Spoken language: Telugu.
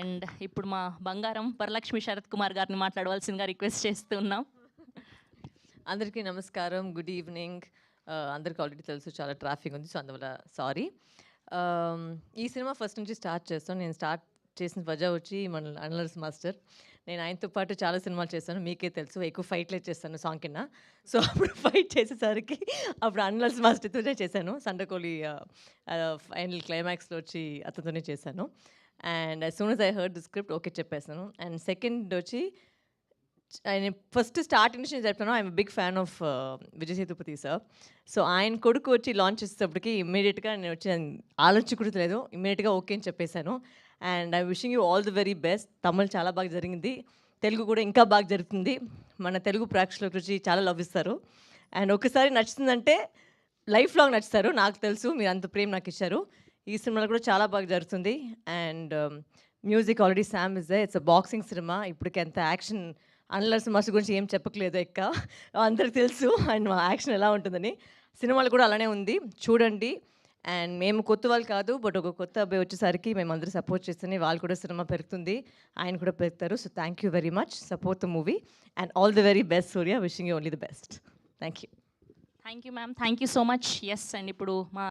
అండ్ ఇప్పుడు మా బంగారం వరలక్ష్మి శరత్ కుమార్ గారిని మాట్లాడవలసిందిగా రిక్వెస్ట్ చేస్తున్నాం. అందరికీ నమస్కారం, గుడ్ ఈవినింగ్. అందరికి ఆల్రెడీ తెలుసు చాలా ట్రాఫిక్ ఉంది, సో అందువల్ల సారీ. ఈ సినిమా ఫస్ట్ నుంచి స్టార్ట్ చేస్తాను. నేను స్టార్ట్ చేసిన వజా వచ్చి మన అనలర్స్ మాస్టర్. నేను ఆయనతో పాటు చాలా సినిమాలు చేశాను, మీకే తెలుసు. ఎక్కువ ఫైట్లే చేస్తాను సాంగ్ కింద. సో అప్పుడు ఫైట్ చేసేసరికి అప్పుడు అనలర్స్ మాస్టర్తోనే చేశాను. సండకోలి ఫైనల్ క్లైమాక్స్లో వచ్చి అతనితోనే చేశాను. And as soon as I heard the script okay చెప్పేశాను. అండ్ సెకండ్ వచ్చి ఆయన ఫస్ట్ స్టార్టింగ్ నుంచి నేను చెప్తాను, I'm big fan of Vijay Sethupathi sir. So ఆయన కొడుకు వచ్చి లాంచ్ చేసేటప్పటికి ఇమ్మీడియట్గా నేను వచ్చి ఆలోచించకూడదు, ఇమ్మీడియట్గా ఓకే అని చెప్పేశాను. And I wishing you all the very best. Tamil చాలా బాగా జరిగింది, తెలుగు కూడా ఇంకా బాగా జరుగుతుంది. మన తెలుగు ప్రేక్షకుల గురించి చాలా లవ్ ఇస్తారు. అండ్ ఒకసారి నచ్చుతుందంటే లైఫ్ లాంగ్ నచ్చుతారు, నాకు తెలుసు. మీరు అంత ప్రేమ నాకు ఇచ్చారు. ఈ సినిమాలో కూడా చాలా బాగా జరుగుతుంది. And music already Sam is they. It's a boxing cinema. ఇప్పటికి ఎంత యాక్షన్ అనలర్స్ మాస్టర్ గురించి ఏం చెప్పట్లేదు, అందరికి తెలుసు అండ్ మా యాక్షన్ ఎలా ఉంటుందని. సినిమాలు కూడా అలానే ఉంది, చూడండి. అండ్ మేము కొత్త వాళ్ళు కాదు, బట్ ఒక కొత్త అబ్బాయి వచ్చేసరికి మేము అందరూ సపోర్ట్ చేస్తేనే వాళ్ళు కూడా సినిమా పెరుగుతుంది, ఆయన కూడా పెరుగుతారు. So thank you very much, support the movie and all the very best Suriya. Wishing you only the best. Thank you. Thank you ma'am, thank you so much. Yes and ఇప్పుడు మా